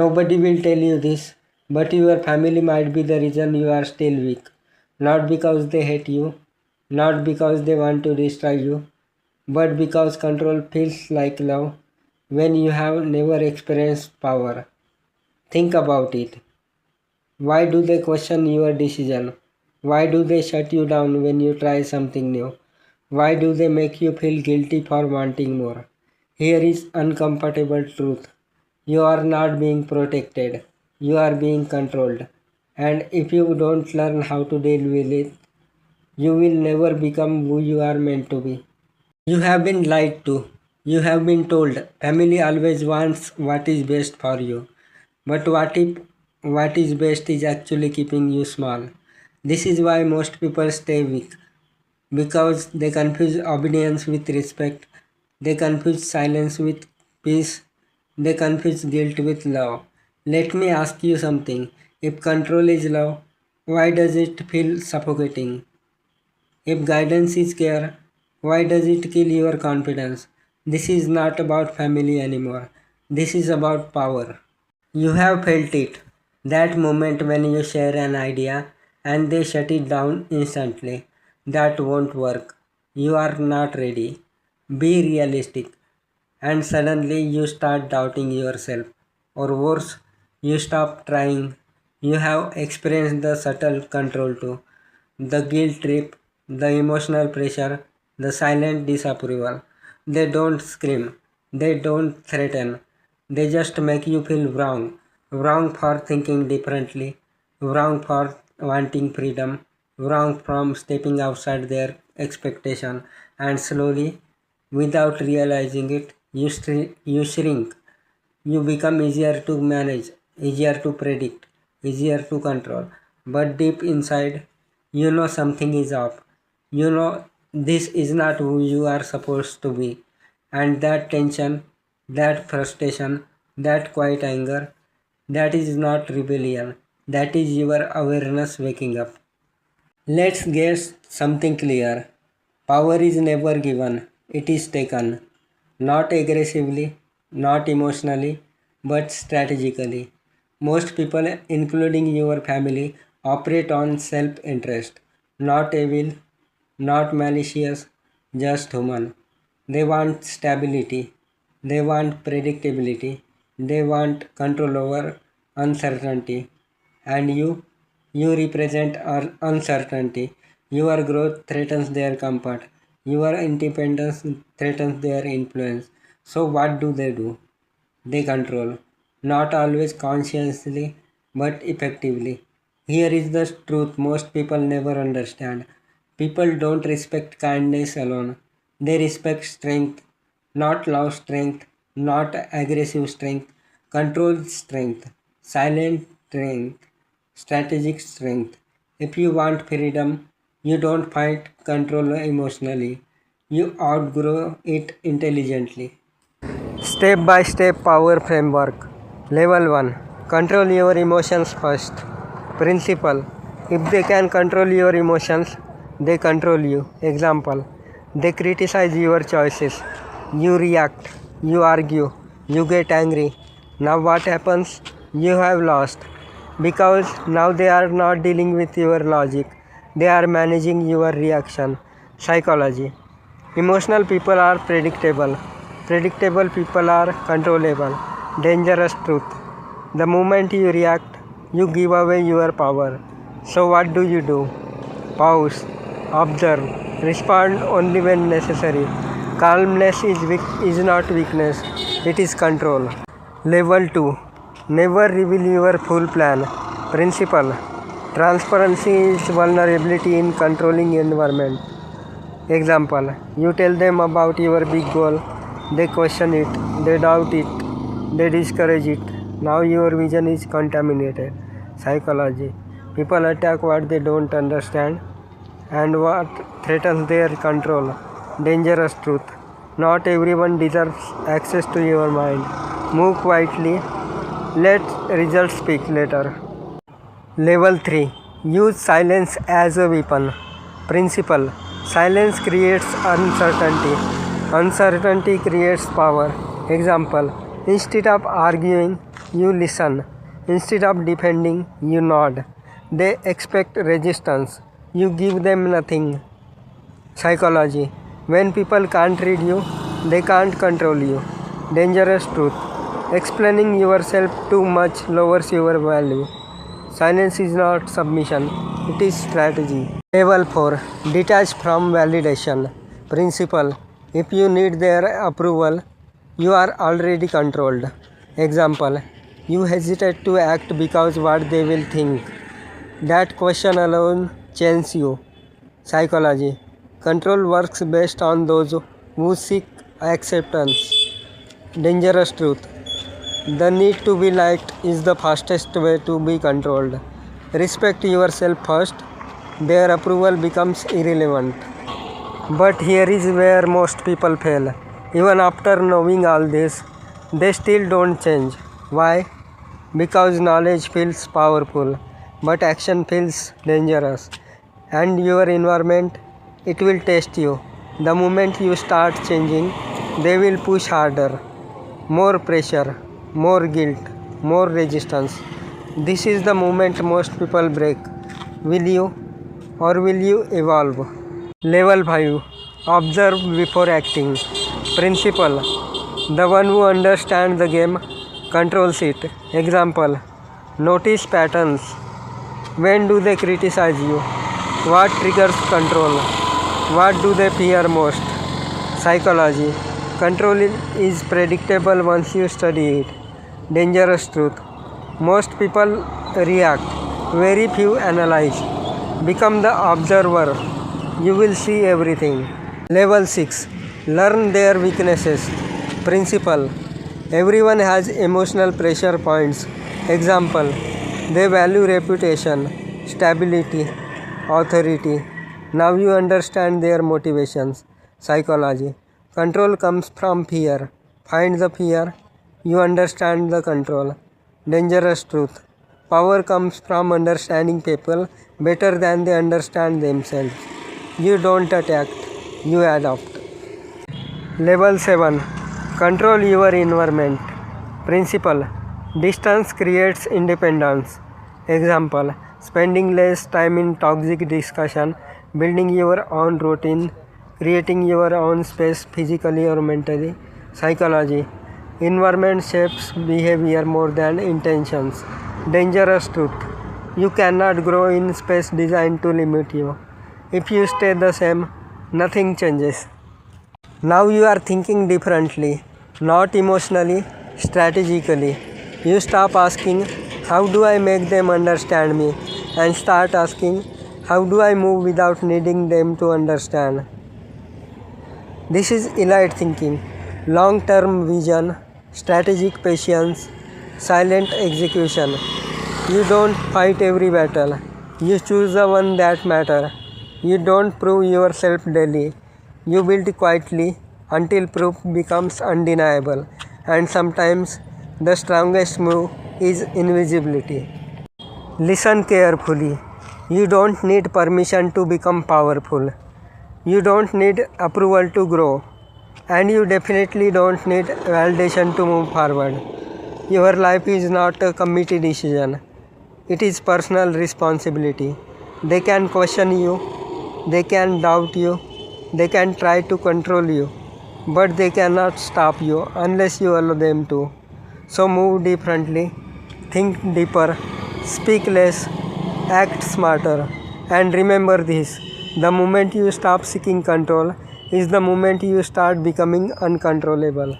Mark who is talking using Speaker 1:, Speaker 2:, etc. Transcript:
Speaker 1: Nobody will tell you this, but your family might be the reason you are still weak. Not because they hate you, not because they want to destroy you, but because control feels like love when you have never experienced power. Think about it. Why do they question your decision? Why do they shut you down when you try something new? Why do they make you feel guilty for wanting more? Here is uncomfortable truth. You are not being protected. You are being controlled. And if you don't learn how to deal with it, you will never become who you are meant to be. You have been lied to. You have been told family always wants what is best for you. But what if what is best is actually keeping you small? This is why most people stay weak because they confuse obedience with respect, they confuse silence with peace, they confuse guilt with love. Let me ask you something. If control is love, why does it feel suffocating? If guidance is care, why does it kill your confidence? This is not about family anymore. This is about power. You have felt it. That moment when you share an idea and they shut it down instantly. That won't work. You are not ready. Be realistic. And suddenly you start doubting yourself. Or worse, you stop trying. You have experienced the subtle control too. The guilt trip, the emotional pressure, the silent disapproval. They don't scream. They don't threaten. They just make you feel wrong. Wrong for thinking differently. Wrong for wanting freedom. Wrong from stepping outside their expectation. And slowly, without realizing it, you shrink. You become easier to manage, easier to predict, easier to control. But deep inside, you know something is off. You know this is not who you are supposed to be. And that tension, that frustration, that quiet anger, that is not rebellion. That is your awareness waking up. Let's get something clear. Power is never given, it is taken. Not aggressively, not emotionally, but strategically. Most people, including your family, operate on self interest. Not evil, not malicious, just human. They want stability, they want predictability, they want control over uncertainty. And you represent uncertainty. Your growth threatens their comfort. Your independence threatens their influence. So, what do? They control. Not always consciously, but effectively. Here is the truth most people never understand. People don't respect kindness alone. They respect strength, not loud strength, not aggressive strength, controlled strength, silent strength, strategic strength. If you want freedom, you don't fight control emotionally. You outgrow it intelligently. Step by step power framework. Level 1. Control your emotions first. Principle. If they can control your emotions, they control you. Example. They criticize your choices. You react. You argue. You get angry. Now what happens? You have lost. Because now they are not dealing with your logic. They are managing your reaction. Psychology. Emotional people are predictable. Predictable people are controllable. Dangerous truth. The moment you react, you give away your power. So what do? Pause. Observe. Respond only when necessary. Calmness is not weakness. It is control. Level 2. Never reveal your full plan. Principle. Transparency is vulnerability in controlling environment. Example, you tell them about your big goal, they question it, they doubt it, they discourage it. Now your vision is contaminated. Psychology. People attack what they don't understand and what threatens their control. Dangerous truth. Not everyone deserves access to your mind. Move quietly. Let results speak later. Level 3. Use silence as a weapon. Principle. Silence creates uncertainty. Uncertainty creates power. Example. Instead of arguing, You listen. Instead of defending, you nod. They expect resistance. You give them nothing. Psychology. When people can't read you, they can't control you. Dangerous truth. Explaining yourself too much lowers your value. Silence is not submission, it is strategy. Level 4. Detach from validation. Principle. If you need their approval, you are already controlled. Example. You hesitate to act because what they will think. That question alone chains you. Psychology. Control works best on those who seek acceptance. Dangerous truth. The need to be liked is the fastest way to be controlled. Respect yourself first, their approval becomes irrelevant. But here is where most people fail. Even after knowing all this, they still don't change. Why? Because knowledge feels powerful, but action feels dangerous. And your environment, it will test you. The moment you start changing, they will push harder. More pressure, more guilt, more resistance. This is the moment most people break. Will you or will you evolve? Level 5. Observe before acting. Principle. The one who understands the game controls it. Example. Notice patterns. When do they criticize you? What triggers control? What do they fear most? Psychology. Control is predictable once you study it. Dangerous truth. Most people react. Very few analyze. Become the observer. You will see everything. Level 6. Learn their weaknesses. Principle. Everyone has emotional pressure points. Example. They value reputation, stability, authority. Now you understand their motivations. Psychology. Control comes from fear. Find the fear. You understand the control. Dangerous truth. Power comes from understanding people better than they understand themselves. You don't attack, you adopt. Level 7. Control your environment. Principle. Distance creates independence. Example. Spending less time in toxic discussion, building your own routine, creating your own space physically or mentally. Psychology. Environment shapes behavior more than intentions. Dangerous truth. You cannot grow in space designed to limit you. If you stay the same, nothing changes. Now you are thinking differently, not emotionally, strategically. You stop asking, how do I make them understand me? And start asking, how do I move without needing them to understand? This is elite thinking, long-term vision, strategic patience, silent execution. You don't fight every battle. You choose the one that matters. You don't prove yourself daily. You build quietly until proof becomes undeniable. And sometimes the strongest move is invisibility. Listen carefully. You don't need permission to become powerful. You don't need approval to grow. And you definitely don't need validation to move forward. Your life is not a committee decision. It is personal responsibility. They can question you. They can doubt you. They can try to control you. But they cannot stop you unless you allow them to. So move differently. Think deeper. Speak less. Act smarter. And remember this. The moment you stop seeking control is the moment you start becoming uncontrollable.